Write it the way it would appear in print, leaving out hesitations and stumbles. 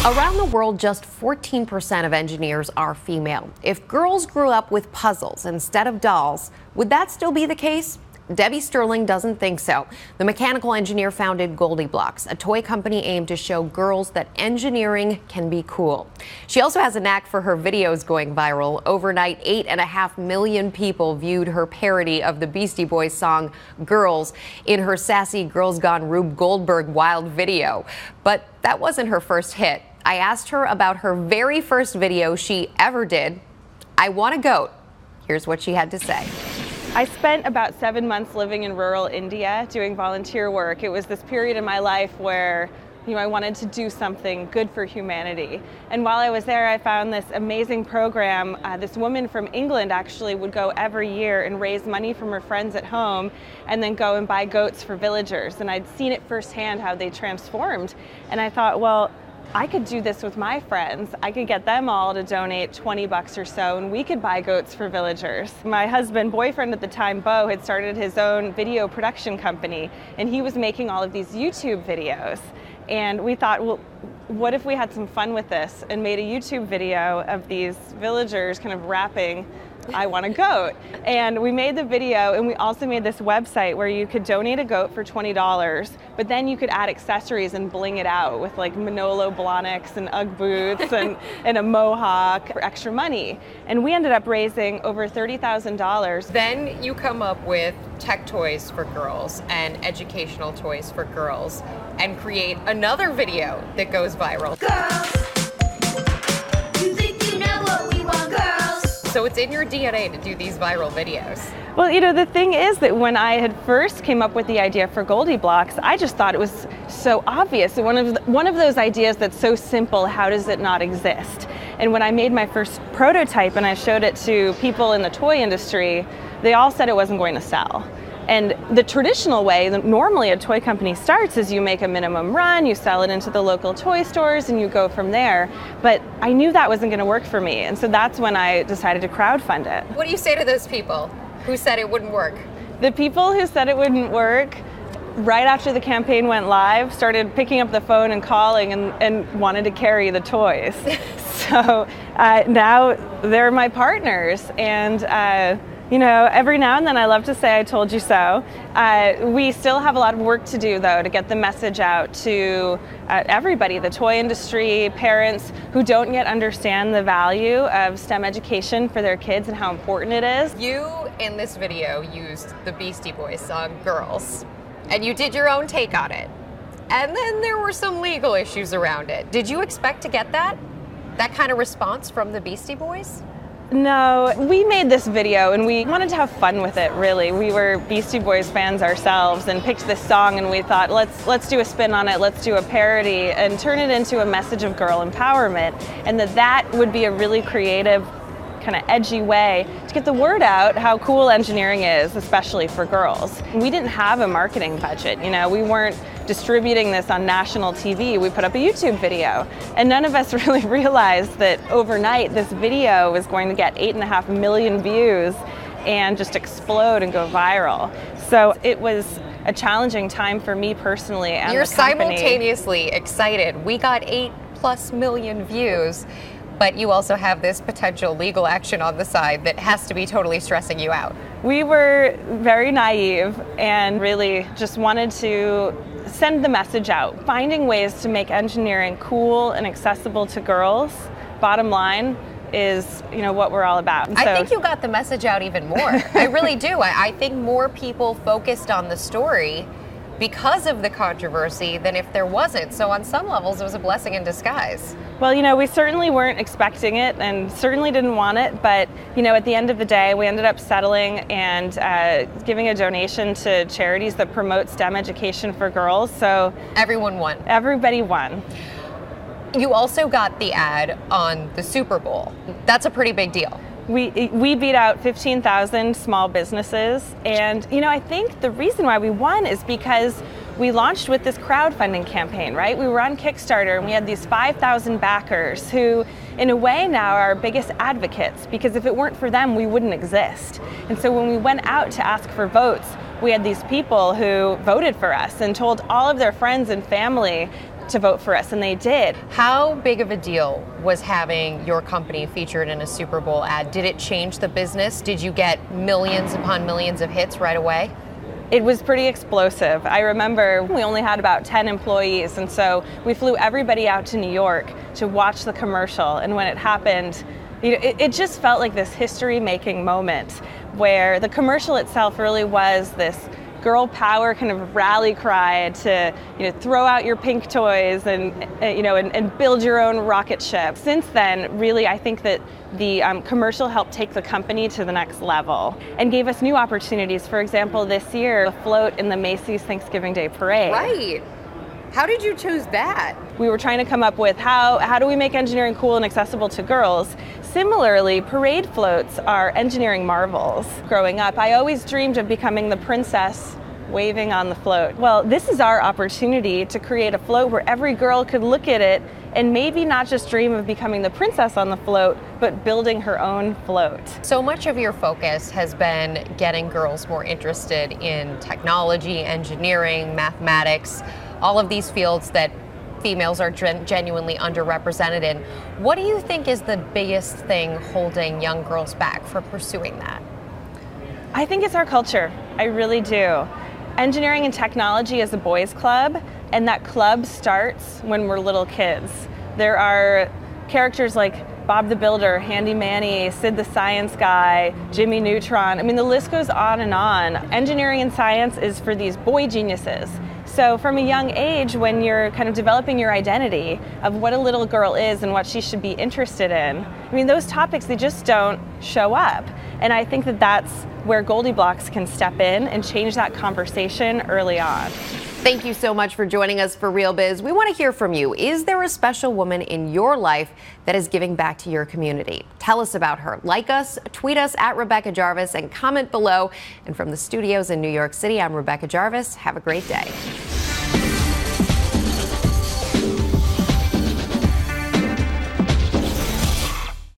Around the world, just 14% of engineers are female. If girls grew up with puzzles instead of dolls, would that still be the case? Debbie Sterling doesn't think so. The mechanical engineer founded GoldieBlox, a toy company aimed to show girls that engineering can be cool. She also has a knack for her videos going viral. Overnight, 8.5 million people viewed her parody of the Beastie Boys song Girls in her sassy Girls Gone Rube Goldberg wild video. But that wasn't her first hit. I asked her about her very first video she ever did, I Want a Goat. Here's what she had to say. I spent about 7 months living in rural India doing volunteer work. It was this period in my life where I wanted to do something good for humanity. And while I was there, I found this amazing program. This woman from England actually would go every year and raise money from her friends at home and then go and buy goats for villagers. And I'd seen it firsthand how they transformed. And I thought, well, I could do this with my friends. I could get them all to donate $20 or so, and we could buy goats for villagers. My boyfriend at the time, Bo, had started his own video production company, and he was making all of these YouTube videos. And we thought, well, what if we had some fun with this and made a YouTube video of these villagers kind of rapping I want a goat. And we made the video, and we also made this website where you could donate a goat for $20, but then you could add accessories and bling it out with like Manolo Blahniks and Ugg boots and a mohawk for extra money. And we ended up raising over $30,000. Then you come up with tech toys for girls and educational toys for girls and create another video that goes viral. Girls, you think you know what we want, girls. So it's in your DNA to do these viral videos. Well, the thing is that when I had first came up with the idea for GoldieBlox, I just thought it was so obvious. One of those ideas that's so simple, how does it not exist? And when I made my first prototype and I showed it to people in the toy industry, they all said it wasn't going to sell. And the traditional way that normally a toy company starts is you make a minimum run, you sell it into the local toy stores, and you go from there. But I knew that wasn't going to work for me, and so that's when I decided to crowdfund it. What do you say to those people who said it wouldn't work? The people who said it wouldn't work, right after the campaign went live, started picking up the phone and calling and wanted to carry the toys. So now they're my partners, and every now and then I love to say I told you so. We still have a lot of work to do, though, to get the message out to everybody, the toy industry, parents who don't yet understand the value of STEM education for their kids and how important it is. You, in this video, used the Beastie Boys song, Girls, and you did your own take on it. And then there were some legal issues around it. Did you expect to get that kind of response from the Beastie Boys? No, we made this video and we wanted to have fun with it, really. We were Beastie Boys fans ourselves and picked this song, and we thought, let's do a spin on it, let's do a parody and turn it into a message of girl empowerment, and that would be a really creative, kind of edgy way to get the word out how cool engineering is, especially for girls. We didn't have a marketing budget, we weren't distributing this on national TV. We put up a YouTube video, and none of us really realized that overnight this video was going to get 8.5 million views and just explode and go viral. So it was a challenging time for me personally and You're the company. Simultaneously excited. We got 8+ million views, but you also have this potential legal action on the side that has to be totally stressing you out. We were very naive and really just wanted to send the message out, finding ways to make engineering cool and accessible to girls. Bottom line is, what we're all about. I think you got the message out even more. I really do. I think more people focused on the story because of the controversy than if there wasn't. So on some levels, it was a blessing in disguise. Well, we certainly weren't expecting it and certainly didn't want it, but, at the end of the day, we ended up settling and giving a donation to charities that promote STEM education for girls. So everyone won. Everybody won. You also got the ad on the Super Bowl. That's a pretty big deal. We beat out 15,000 small businesses, and I think the reason why we won is because we launched with this crowdfunding campaign, right? We were on Kickstarter and we had these 5,000 backers who, in a way now, are our biggest advocates, because if it weren't for them, we wouldn't exist. And so when we went out to ask for votes, we had these people who voted for us and told all of their friends and family to vote for us, and they did. How big of a deal was having your company featured in a Super Bowl ad? Did it change the business? Did you get millions upon millions of hits right away? It was pretty explosive. I remember we only had about 10 employees, and so we flew everybody out to New York to watch the commercial. And when it happened, it just felt like this history-making moment where the commercial itself really was this girl power kind of rally cry to throw out your pink toys and build your own rocket ship. Since then, really, I think that the commercial helped take the company to the next level and gave us new opportunities. For example, this year, a float in the Macy's Thanksgiving Day Parade. Right. How did you choose that? We were trying to come up with how do we make engineering cool and accessible to girls. Similarly, parade floats are engineering marvels. Growing up, I always dreamed of becoming the princess waving on the float. Well, this is our opportunity to create a float where every girl could look at it and maybe not just dream of becoming the princess on the float, but building her own float. So much of your focus has been getting girls more interested in technology, engineering, mathematics, all of these fields that females are genuinely underrepresented in. What do you think is the biggest thing holding young girls back from pursuing that? I think it's our culture. I really do. Engineering and technology is a boys' club, and that club starts when we're little kids. There are characters like Bob the Builder, Handy Manny, Sid the Science Guy, Jimmy Neutron. I mean, the list goes on and on. Engineering and science is for these boy geniuses. So from a young age, when you're kind of developing your identity of what a little girl is and what she should be interested in, I mean, those topics, they just don't show up. And I think that that's where GoldieBlox can step in and change that conversation early on. Thank you so much for joining us for Real Biz. We want to hear from you. Is there a special woman in your life that is giving back to your community? Tell us about her. Like us, tweet us at Rebecca Jarvis, and comment below. And from the studios in New York City, I'm Rebecca Jarvis. Have a great day.